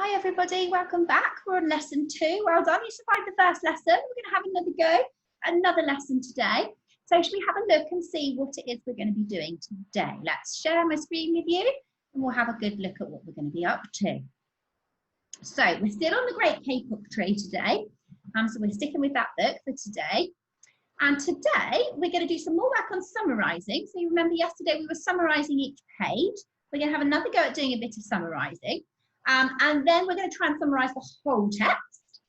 Hi everybody, welcome back. We're on lesson 2. Well done, you survived the first lesson. We're going to have another go, another lesson today. So should we have a look and see what it is we're going to be doing today? Let's share my screen with you and we'll have a good look at what we're going to be up to. So we're still on the Great K-Book Tree today. So we're sticking with that book for today. And today we're going to do some more work on summarising. So you remember yesterday we were summarising each page. We're going to have another go at doing a bit of summarising. And then we're going to try and summarise the whole text.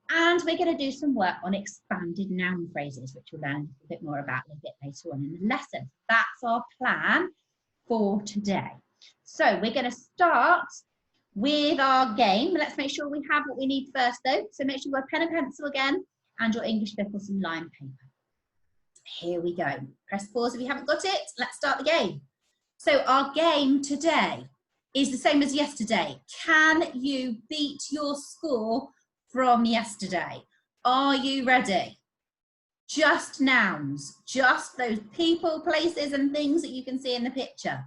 And we're going to do some work on expanded noun phrases, which we'll learn a bit more about a little bit later on in the lesson. That's our plan for today. So we're going to start with our game. Let's make sure we have what we need first though. So make sure you have a pen and pencil again and your English book or some lined paper. Here we go. Press pause if you haven't got it. Let's start the game. So our game today is the same as yesterday. Can you beat your score from yesterday? Are you ready? Just nouns, just those people, places and things that you can see in the picture.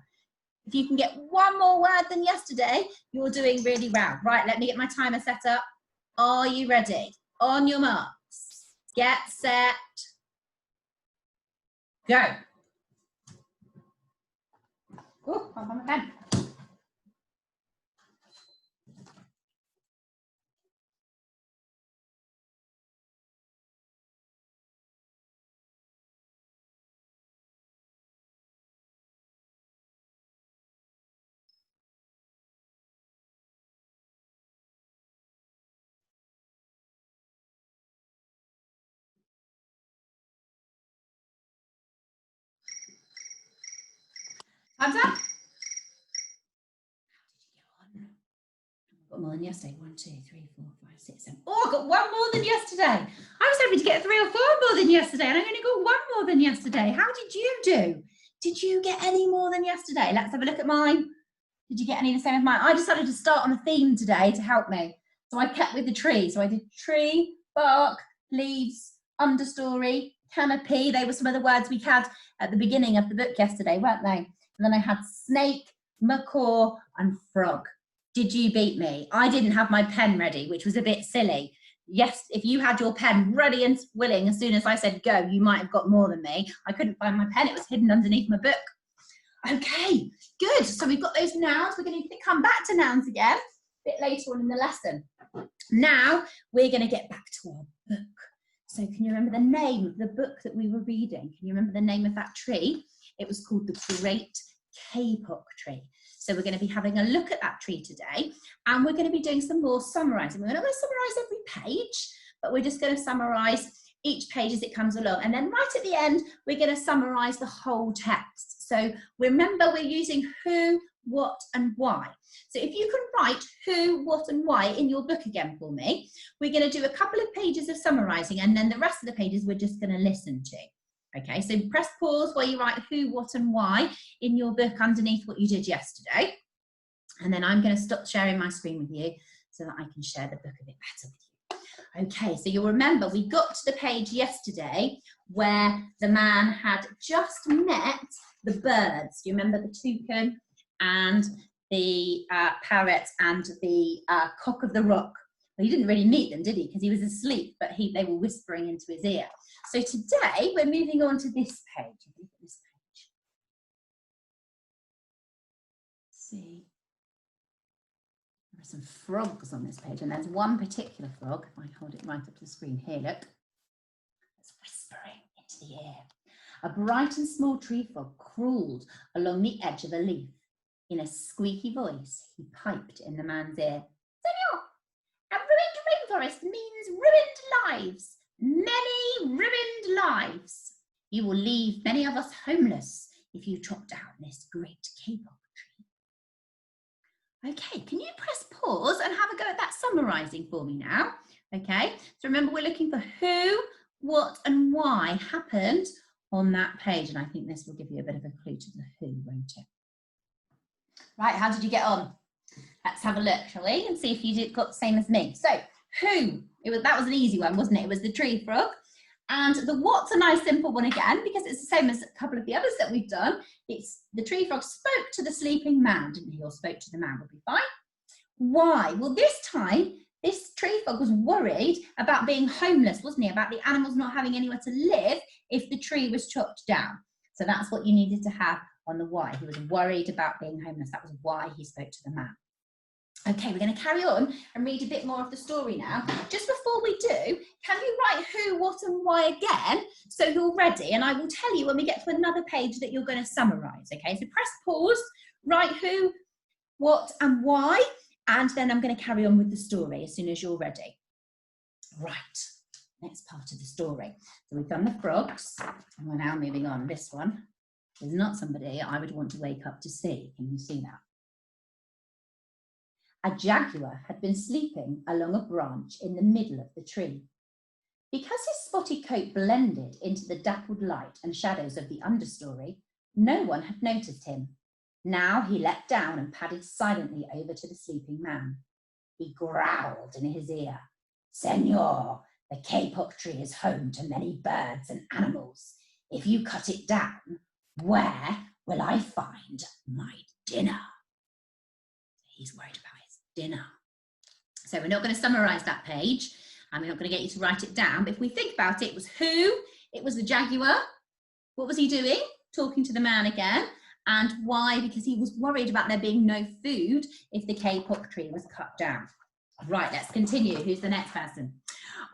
If you can get one more word than yesterday, you're doing really well. Right, let me get my timer set up. Are you ready? On your marks, get set, go. Oh, I'll find my pen. Time's up. Got more than yesterday. 1, 2, 3, 4, 5, 6, 7. Oh, I got one more than yesterday. I was hoping to get 3 or 4 more than yesterday, and I only got 1 more than yesterday. How did you do? Did you get any more than yesterday? Let's have a look at mine. Did you get any the same as mine? I decided to start on a theme today to help me. So I kept with the tree. So I did tree, bark, leaves, understory, canopy. They were some of the words we had at the beginning of the book yesterday, weren't they? And then I had snake, macaw, and frog. Did you beat me? I didn't have my pen ready, which was a bit silly. Yes, if you had your pen ready and willing, as soon as I said go, you might have got more than me. I couldn't find my pen. It was hidden underneath my book. Okay, good. So we've got those nouns. We're going to come back to nouns again a bit later on in the lesson. Now we're going to get back to our book. So can you remember the name of the book that we were reading? Can you remember the name of that tree? It was called the Great K-Book Tree. So we're going to be having a look at that tree today, and we're going to be doing some more summarising. We're not going to summarise every page, but we're just going to summarise each page as it comes along. And then right at the end, we're going to summarise the whole text. So remember, we're using who, what, and why. So if you can write who, what, and why in your book again for me, we're going to do a couple of pages of summarising, and then the rest of the pages we're just going to listen to. Okay, so press pause while you write who, what, and why in your book underneath what you did yesterday. And then I'm going to stop sharing my screen with you so that I can share the book a bit better with you. Okay, so you'll remember we got to the page yesterday where the man had just met the birds. Do you remember the toucan and the parrot and the cock of the rock? Well, he didn't really meet them, did he? Because he was asleep, but they were whispering into his ear. So today we're moving on to this page. Look at this page. Let's see. There are some frogs on this page, and there's one particular frog. If I hold it right up to the screen here, look. It's whispering into the ear. A bright and small tree frog crawled along the edge of a leaf. In a squeaky voice, he piped in the man's ear. Senor, a ruined rainforest means ruined lives. Many ruined lives. You will leave many of us homeless if you chop down this great K-Book tree. Okay, can you press pause and have a go at that summarising for me now? Okay, so remember we're looking for who, what, and why happened on that page, and I think this will give you a bit of a clue to the who, won't it? Right, how did you get on? Let's have a look, shall we, and see if you got the same as me. So, who? That was an easy one, wasn't it? It was the tree frog. And the what's a nice simple one again, because it's the same as a couple of the others that we've done. It's the tree frog spoke to the sleeping man, didn't he? Or spoke to the man, would be fine. Why? Well, this time, this tree frog was worried about being homeless, wasn't he? About the animals not having anywhere to live if the tree was chopped down. So that's what you needed to have on the why. He was worried about being homeless. That was why he spoke to the man. Okay, we're going to carry on and read a bit more of the story now. Just before we do, can you write who, what and why again so you're ready? And I will tell you when we get to another page that you're going to summarise, okay? So press pause, write who, what and why, and then I'm going to carry on with the story as soon as you're ready. Right, next part of the story. So we've done the frogs, and we're now moving on. This one is not somebody I would want to wake up to see. Can you see that? A jaguar had been sleeping along a branch in the middle of the tree. Because his spotty coat blended into the dappled light and shadows of the understory, no one had noticed him. Now he leapt down and padded silently over to the sleeping man. He growled in his ear, "Senor, the kapok tree is home to many birds and animals. If you cut it down, where will I find my dinner?" He's worried about his dinner. So we're not going to summarise that page, and we're not going to get you to write it down. But if we think about it, it was who? It was the jaguar. What was he doing? Talking to the man again. And why? Because he was worried about there being no food if the kapok tree was cut down. Right, let's continue. Who's the next person?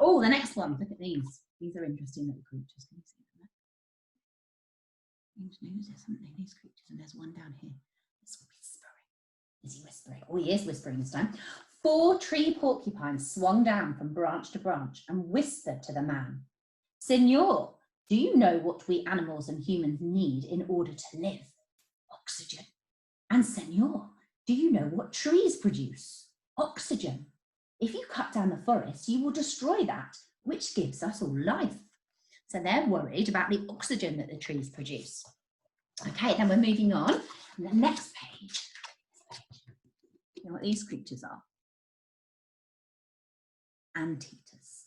Oh, the next one. Look at these. These are interesting little creatures. Can you see them? There's something, these creatures, and there's one down here. It's whispering. Is he whispering? Oh, he is whispering this time. 4 tree porcupines swung down from branch to branch and whispered to the man, "Senor, do you know what we animals and humans need in order to live? Oxygen. And senor, do you know what trees produce? Oxygen. If you cut down the forest, you will destroy that, which gives us all life." So they're worried about the oxygen that the trees produce. Okay, then we're moving on. And the next page. You know what these creatures are? Anteaters.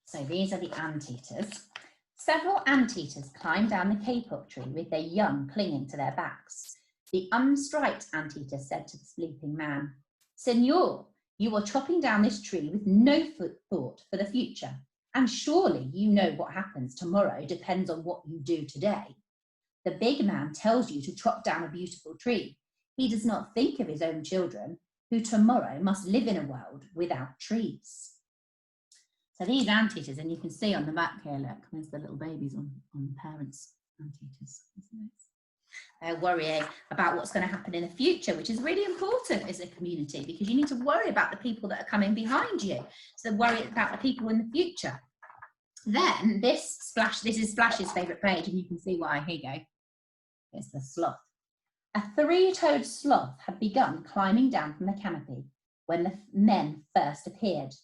So these are the anteaters. Several anteaters climbed down the kapok tree with their young clinging to their backs. The unstriped anteater said to the sleeping man, "Senor, you are chopping down this tree with no thought for the future, and surely you know what happens tomorrow depends on what you do today. The big man tells you to chop down a beautiful tree. He does not think of his own children, who tomorrow must live in a world without trees." So these anteaters, and you can see on the back here, look, there's the little babies on parents' anteaters. They're worrying about what's going to happen in the future, which is really important as a community, because you need to worry about the people that are coming behind you. So worry about the people in the future. Then this is Splash's favourite page, and you can see why. Here you go. It's the sloth. A 3-toed sloth had begun climbing down from the canopy when the men first appeared.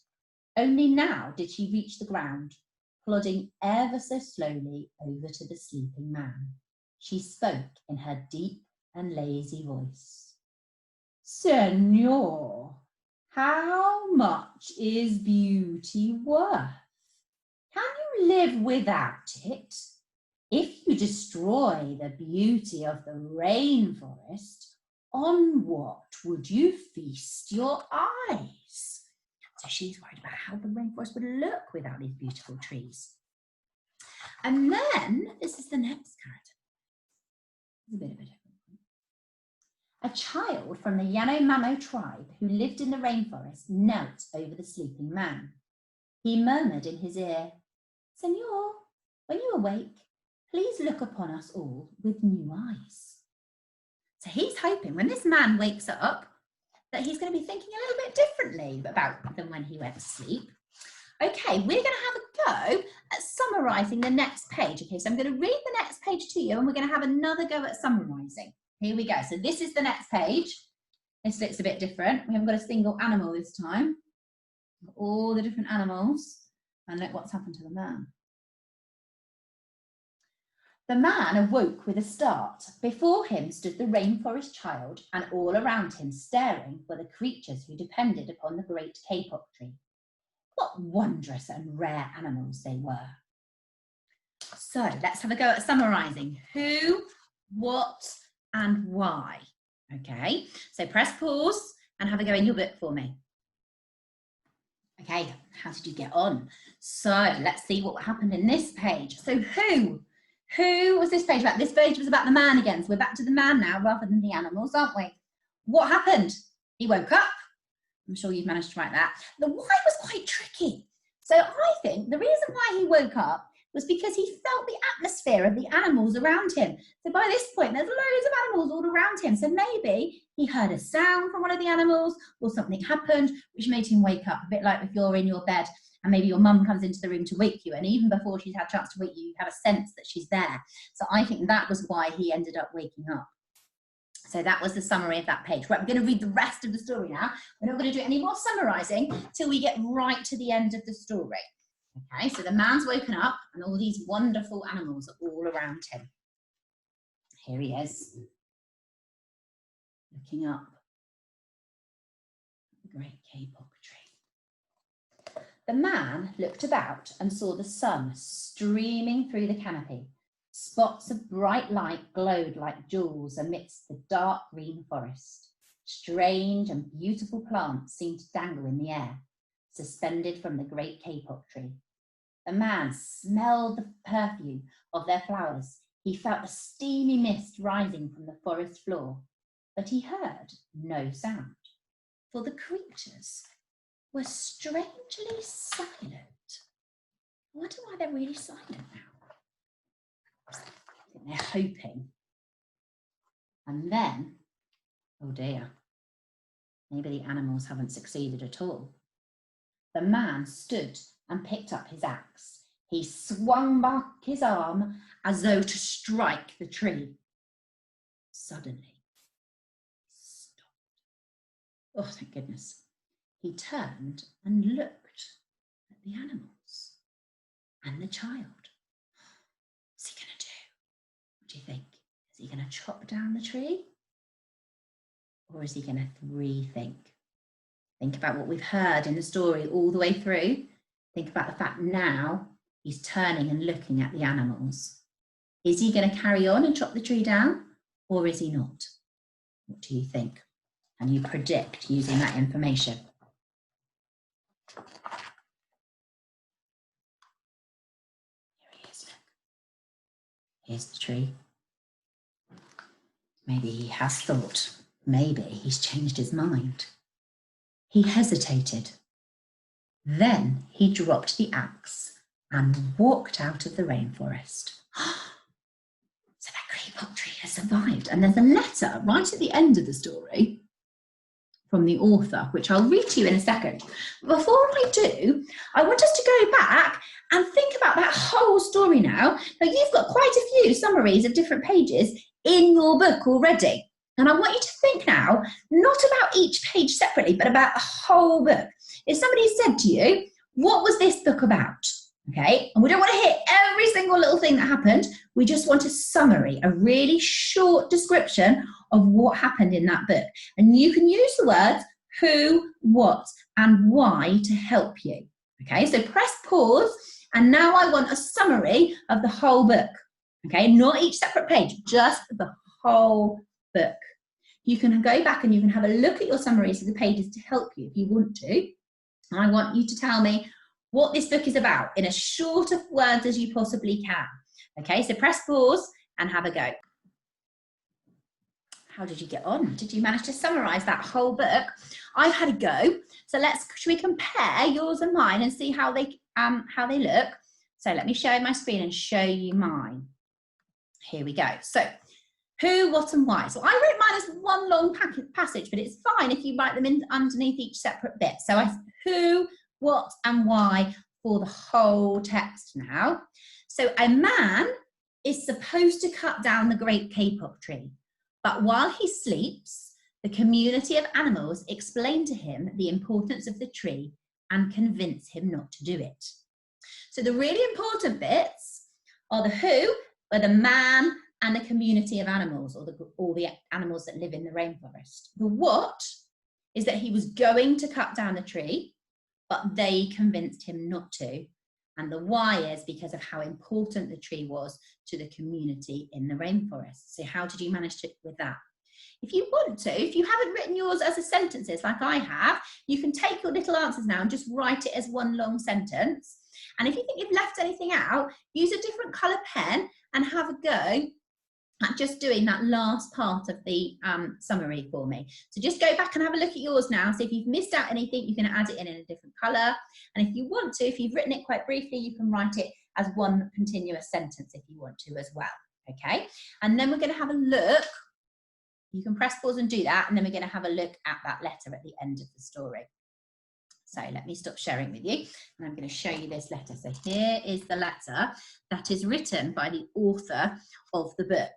Only now did she reach the ground, plodding ever so slowly over to the sleeping man. She spoke in her deep and lazy voice. "Senor, how much is beauty worth? Can you live without it? If you destroy the beauty of the rainforest, on what would you feast your eyes?" So she's worried about how the rainforest would look without these beautiful trees. And then this is the next character. It's a bit of a different one. A child from the Yanomamo tribe who lived in the rainforest knelt over the sleeping man. He murmured in his ear, "Senor, when you awake, please look upon us all with new eyes." So he's hoping when this man wakes up that he's going to be thinking a little bit differently about than when he went to sleep. Okay, we're going to have a go at summarising the next page. Okay, so I'm going to read the next page to you and we're going to have another go at summarising. Here we go. So this is the next page. This looks a bit different. We haven't got a single animal this time. All the different animals. And look what's happened to the man. The man awoke with a start. Before him stood the rainforest child, and all around him staring were the creatures who depended upon the great kapok tree. What wondrous and rare animals they were. So let's have a go at summarising. Who, what, and why. Okay, so press pause, and have a go in your book for me. Okay, how did you get on? So let's see what happened in this page. So who was this page about? This page was about the man again. So we're back to the man now rather than the animals, aren't we? What happened? He woke up. I'm sure you've managed to write that. The why was quite tricky. So I think the reason why he woke up was because he felt the atmosphere of the animals around him. So by this point, there's loads of animals all around him. So maybe he heard a sound from one of the animals or something happened which made him wake up. A bit like if you're in your bed and maybe your mum comes into the room to wake you, and even before she's had a chance to wake you, you have a sense that she's there. So I think that was why he ended up waking up. So that was the summary of that page. Right, we're going to read the rest of the story now. We're not going to do any more summarising till we get right to the end of the story. Okay, so the man's woken up and all these wonderful animals are all around him. Here he is, looking up at the great kapok tree. The man looked about and saw the sun streaming through the canopy. Spots of bright light glowed like jewels amidst the dark green forest. Strange and beautiful plants seemed to dangle in the air, suspended from the great kapok tree. The man smelled the perfume of their flowers. He felt a steamy mist rising from the forest floor, but he heard no sound, for the creatures were strangely silent. I wonder why they're really silent now. I think they're hoping. And then, oh dear, maybe the animals haven't succeeded at all. The man stood and picked up his axe. He swung back his arm as though to strike the tree. Suddenly, stopped. Oh, thank goodness. He turned and looked at the animals and the child. What's he going to do? What do you think? Is he going to chop down the tree? Or is he going to rethink? Think about what we've heard in the story all the way through. Think about the fact now he's turning and looking at the animals. Is he going to carry on and chop the tree down, or is he not? What do you think? Can you predict using that information? Here he is, look. Here's the tree. Maybe he has thought. Maybe he's changed his mind. He hesitated. Then he dropped the axe and walked out of the rainforest. So that kapok tree has survived. And there's a letter right at the end of the story from the author, which I'll read to you in a second. Before I do, I want us to go back and think about that whole story now. Now, you've got quite a few summaries of different pages in your book already. And I want you to think now, not about each page separately, but about the whole book. If somebody said to you, what was this book about? Okay, and we don't want to hear every single little thing that happened. We just want a summary, a really short description of what happened in that book. And you can use the words who, what, and why to help you. Okay, so press pause. And now I want a summary of the whole book. Okay, not each separate page, just the whole book. You can go back and you can have a look at your summaries of the pages to help you if you want to. And I want you to tell me what this book is about in as short of words as you possibly can. Okay, so press pause and have a go. How did you get on? Did you manage to summarise that whole book? I've had a go. So should we compare yours and mine and see how they look? So let me share my screen and show you mine. Here we go. So who, what, and why. So I wrote mine as one long passage, but it's fine if you write them in underneath each separate bit. So who, what, and why for the whole text now. So a man is supposed to cut down the great kapok tree, but while he sleeps, the community of animals explain to him the importance of the tree and convince him not to do it. So the really important bits are the who, where the man and the community of animals, or the animals that live in the rainforest. The what is that he was going to cut down the tree, but they convinced him not to. And the why is because of how important the tree was to the community in the rainforest. So how did you manage with that? If you want to, if you haven't written yours as a sentences like I have, you can take your little answers now and just write it as one long sentence. And if you think you've left anything out, use a different colour pen and have a go at just doing that last part of the summary for me. So just go back and have a look at yours now. So if you've missed out anything, you can add it in a different colour. And if you want to, if you've written it quite briefly, you can write it as one continuous sentence if you want to as well. Okay, and then we're going to have a look. You can press pause and do that, and then we're going to have a look at that letter at the end of the story. So let me stop sharing with you, and I'm going to show you this letter. So here is the letter that is written by the author of the book.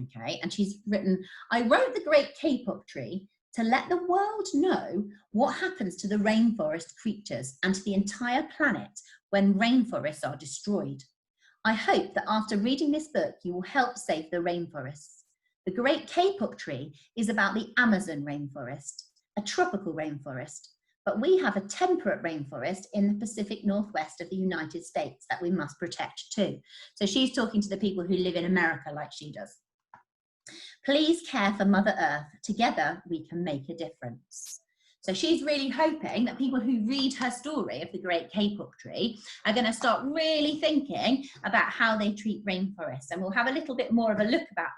Okay, and she's written, I wrote the great kapok tree to let the world know what happens to the rainforest creatures and to the entire planet when rainforests are destroyed. I hope that after reading this book, you will help save the rainforests. The great kapok tree is about the Amazon rainforest, a tropical rainforest, but we have a temperate rainforest in the Pacific Northwest of the United States that we must protect too. So she's talking to the people who live in America like she does. Please care for Mother Earth. Together we can make a difference. So she's really hoping that people who read her story of the great kapok tree are going to start really thinking about how they treat rainforests. And we'll have a little bit more of a look about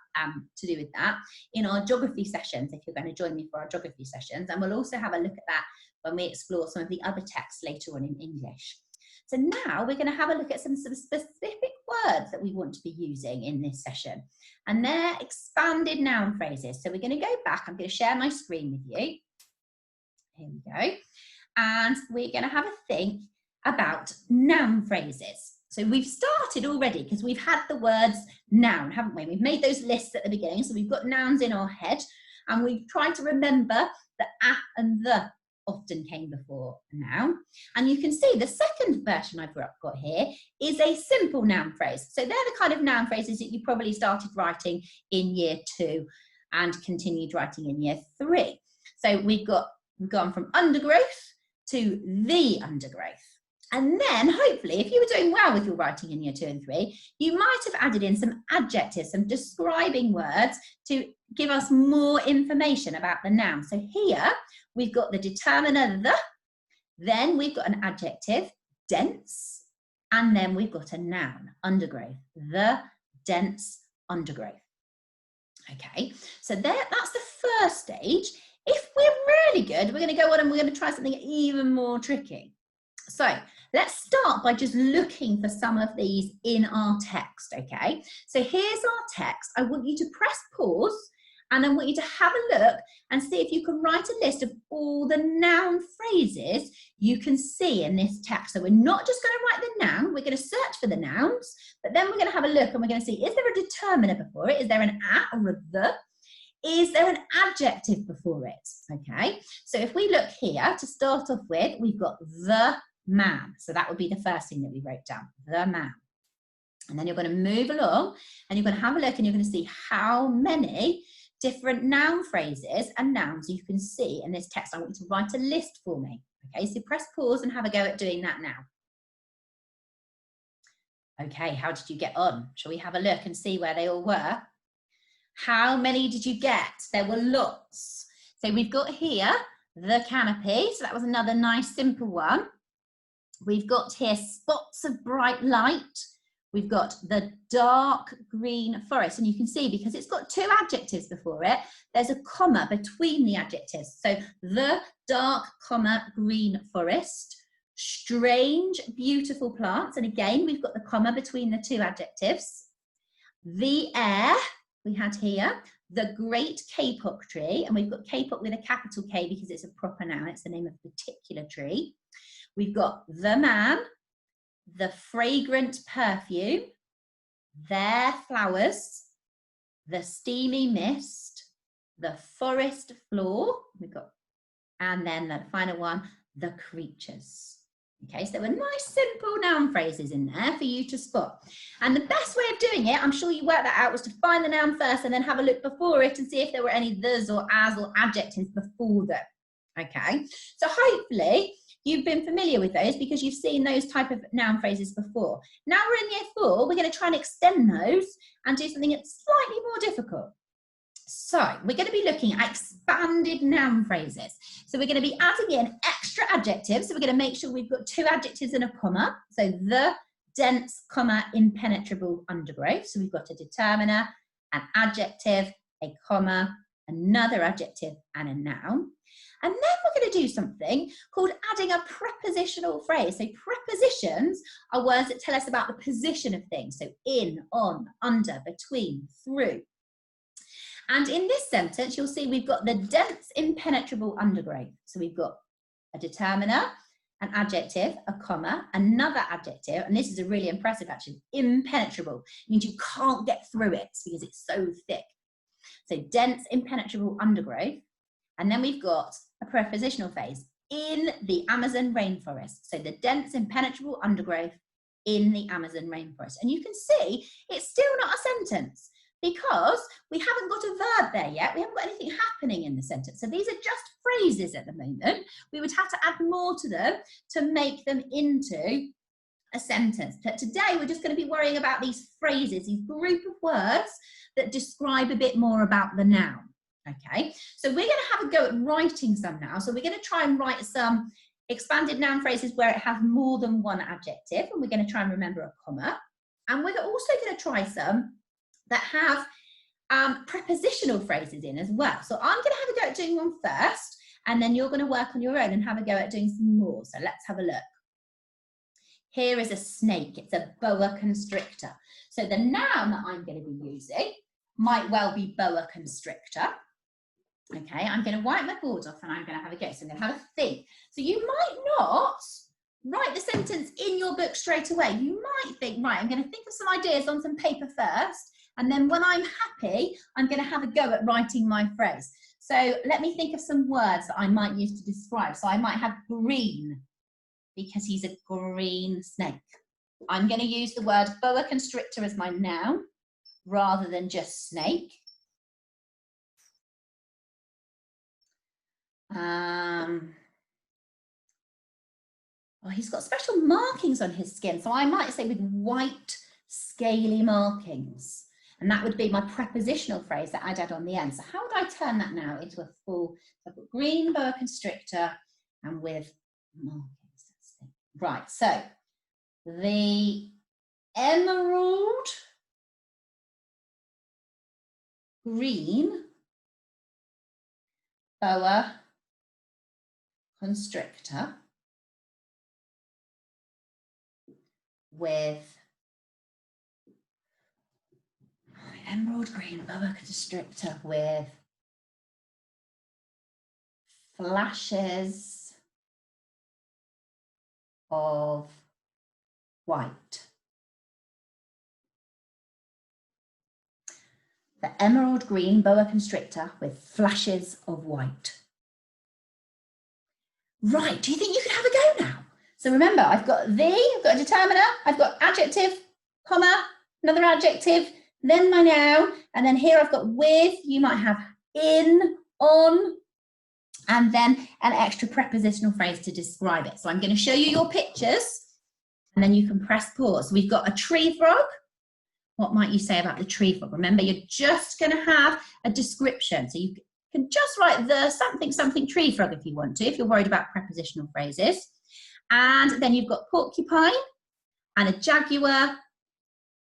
to do with that in our geography sessions, if you're going to join me for our geography sessions. And we'll also have a look at that when we explore some of the other texts later on in English. So now we're going to have a look at some specific words that we want to be using in this session. And they're expanded noun phrases. So we're going to go back. I'm going to share my screen with you. Here we go. And we're going to have a think about noun phrases. So we've started already because we've had the words noun, haven't we? We've made those lists at the beginning. So we've got nouns in our head and we've tried to remember that a and the often came before a noun. And you can see the second version I've got here is a simple noun phrase. So they're the kind of noun phrases that you probably started writing in year 2 and continued writing in year 3. So we've gone from undergrowth to the undergrowth. And then hopefully, if you were doing well with your writing in year 2 and 3, you might have added in some adjectives, some describing words to give us more information about the noun. So here we've got the determiner the, then we've got an adjective, dense, and then we've got a noun, undergrowth, the dense undergrowth. Okay, so that's the first stage. If we're really good, we're going to go on and we're going to try something even more tricky. So let's start by just looking for some of these in our text, okay? So here's our text. I want you to press pause and I want you to have a look and see if you can write a list of all the noun phrases you can see in this text. So we're not just going to write the noun, we're going to search for the nouns, but then we're going to have a look and we're going to see, is there a determiner before it? Is there an a or a the? Is there an adjective before it? Okay, so if we look here to start off with, we've got the man. So that would be the first thing that we wrote down, the man. And then you're going to move along and you're going to have a look and you're going to see how many different noun phrases and nouns you can see in this text. I want you to write a list for me. Okay, so press pause and have a go at doing that now. Okay, how did you get on? Shall we have a look and see where they all were? How many did you get? There were lots. So we've got here the canopy. So that was another nice simple one. We've got here spots of bright light. We've got the dark green forest. And you can see because it's got 2 adjectives before it, there's a comma between the adjectives. So the dark, comma, green forest. Strange, beautiful plants. And again, we've got the comma between the 2 adjectives. The air. We had here the great kapok tree, and we've got kapok with a capital K because it's a proper noun, it's the name of a particular tree. We've got the man, the fragrant perfume, their flowers, the steamy mist, the forest floor, we've got, and then the final one, the creatures. Okay, so there were nice simple noun phrases in there for you to spot. And the best way of doing it, I'm sure you worked that out, was to find the noun first and then have a look before it and see if there were any thes or as or adjectives before them. Okay, so hopefully you've been familiar with those because you've seen those type of noun phrases before. Now we're in year 4, we're going to try and extend those and do something that's slightly more difficult. So we're going to be looking at expanded noun phrases. So we're going to be adding in extra adjectives. So we're going to make sure we've got 2 adjectives and a comma. So the, dense, comma, impenetrable undergrowth. So we've got a determiner, an adjective, a comma, another adjective and a noun. And then we're going to do something called adding a prepositional phrase. So prepositions are words that tell us about the position of things. So in, on, under, between, through. And in this sentence, you'll see we've got the dense, impenetrable undergrowth. So we've got a determiner, an adjective, a comma, another adjective, and this is a really impressive actually, impenetrable. It means you can't get through it because it's so thick. So dense, impenetrable undergrowth. And then we've got a prepositional phrase, in the Amazon rainforest. So the dense, impenetrable undergrowth in the Amazon rainforest. And you can see it's still not a sentence because we haven't got a verb there yet. We haven't got anything happening in the sentence. So these are just phrases at the moment. We would have to add more to them to make them into a sentence. But today we're just going to be worrying about these phrases, these group of words that describe a bit more about the noun. Okay, so we're going to have a go at writing some now. So we're going to try and write some expanded noun phrases where it has more than one adjective, and we're going to try and remember a comma. And we're also going to try some that have prepositional phrases in as well. So I'm going to have a go at doing one first, and then you're going to work on your own and have a go at doing some more. So let's have a look. Here is a snake. It's a boa constrictor. So the noun that I'm going to be using might well be boa constrictor. Okay, I'm going to wipe my board off and I'm going to have a go. So I'm going to have a think. So you might not write the sentence in your book straight away. You might think, right, I'm going to think of some ideas on some paper first. And then when I'm happy, I'm going to have a go at writing my phrase. So let me think of some words that I might use to describe. So I might have green, because he's a green snake. I'm going to use the word boa constrictor as my noun rather than just snake. Oh, he's got special markings on his skin. So I might say with white, scaly markings. And that would be my prepositional phrase that I'd add on the end. So how would I turn that now into a full, so I've got green boa constrictor and with markings. Right, so the emerald green boa constrictor with emerald green boa constrictor with flashes of white. The emerald green boa constrictor with flashes of white. Right, do you think you could have a go now? So remember, I've got I've got a determiner, I've got adjective, comma, another adjective, then my noun, and then here I've got with, you might have in, on, and then an extra prepositional phrase to describe it. So I'm going to show you your pictures, and then you can press pause. We've got a tree frog. What might you say about the tree frog? Remember, you're just going to have a description. So you can just write the something tree frog if you want to, if you're worried about prepositional phrases. And then you've got porcupine and a jaguar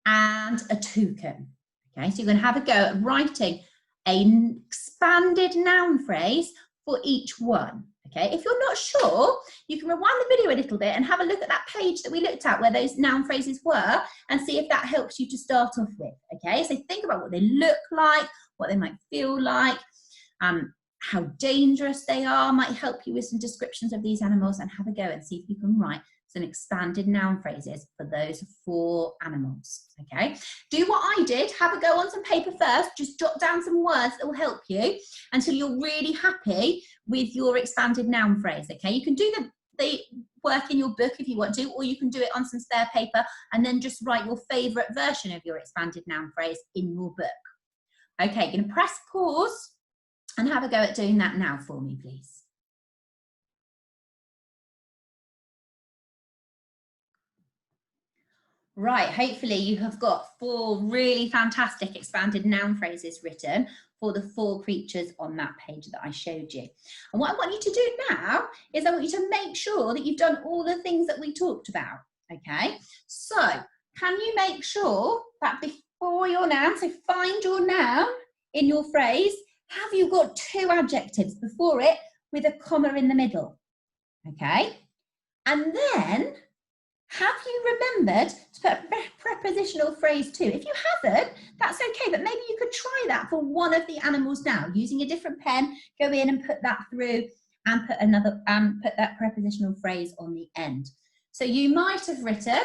and a toucan. Okay, so you're going to have a go at writing an expanded noun phrase for each one. Okay, if you're not sure, you can rewind the video a little bit and have a look at that page that we looked at where those noun phrases were and see if that helps you to start off with. Okay, so think about what they look like, what they might feel like, how dangerous they are, might help you with some descriptions of these animals, and have a go and see if you can write some expanded noun phrases for those 4 animals. Okay, do what I did, have a go on some paper first, just jot down some words that will help you until you're really happy with your expanded noun phrase. Okay, you can do the work in your book if you want to, or you can do it on some spare paper and then just write your favourite version of your expanded noun phrase in your book. Okay, you're going to press pause and have a go at doing that now for me, please. Right, hopefully you have got 4 really fantastic expanded noun phrases written for the 4 creatures on that page that I showed you. And what I want you to do now is I want you to make sure that you've done all the things that we talked about, okay? So can you make sure that before your noun, so find your noun in your phrase, have you got 2 adjectives before it with a comma in the middle, okay? And then, have you remembered to put a prepositional phrase too? If you haven't, that's okay, but maybe you could try that for one of the animals now, using a different pen, go in and put that through and put another, put that prepositional phrase on the end. So you might have written,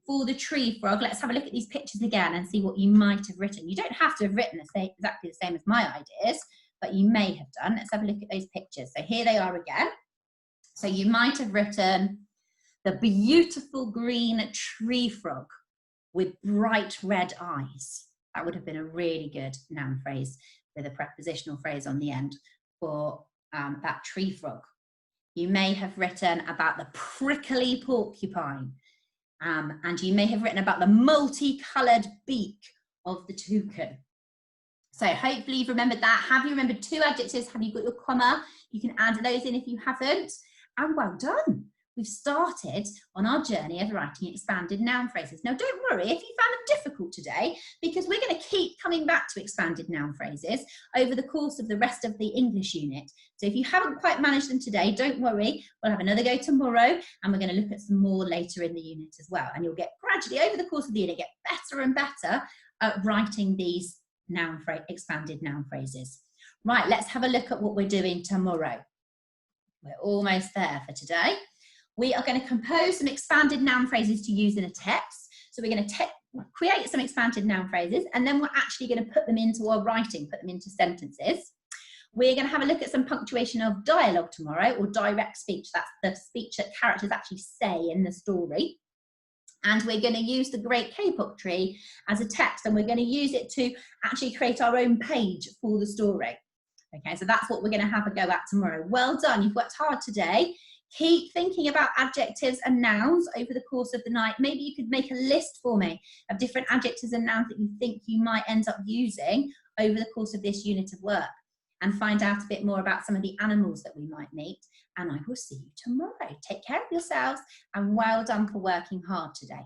for the tree frog, let's have a look at these pictures again and see what you might have written. You don't have to have written exactly the same as my ideas, but you may have done. Let's have a look at those pictures. So here they are again. So you might have written, the beautiful green tree frog with bright red eyes. That would have been a really good noun phrase with a prepositional phrase on the end for that tree frog. You may have written about the prickly porcupine, and you may have written about the multicoloured beak of the toucan. So hopefully you've remembered that. Have you remembered 2 adjectives? Have you got your comma? You can add those in if you haven't. And well done. We've started on our journey of writing expanded noun phrases. Now don't worry if you found them difficult today, because we're going to keep coming back to expanded noun phrases over the course of the rest of the English unit. So if you haven't quite managed them today, don't worry, we'll have another go tomorrow and we're going to look at some more later in the unit as well. And you'll get gradually over the course of the unit, get better and better at writing these expanded noun phrases. Right, let's have a look at what we're doing tomorrow. We're almost there for today. We are going to compose some expanded noun phrases to use in a text. So we're going to create some expanded noun phrases, and then we're actually going to put them into our writing, put them into sentences. We're going to have a look at some punctuation of dialogue tomorrow, or direct speech. That's the speech that characters actually say in the story. And we're going to use the Great K-pop tree as a text, and we're going to use it to actually create our own page for the story. Okay, so that's what we're going to have a go at tomorrow. Well done, you've worked hard today. Keep thinking about adjectives and nouns over the course of the night. Maybe you could make a list for me of different adjectives and nouns that you think you might end up using over the course of this unit of work, and find out a bit more about some of the animals that we might meet. And I will see you tomorrow. Take care of yourselves, and well done for working hard today.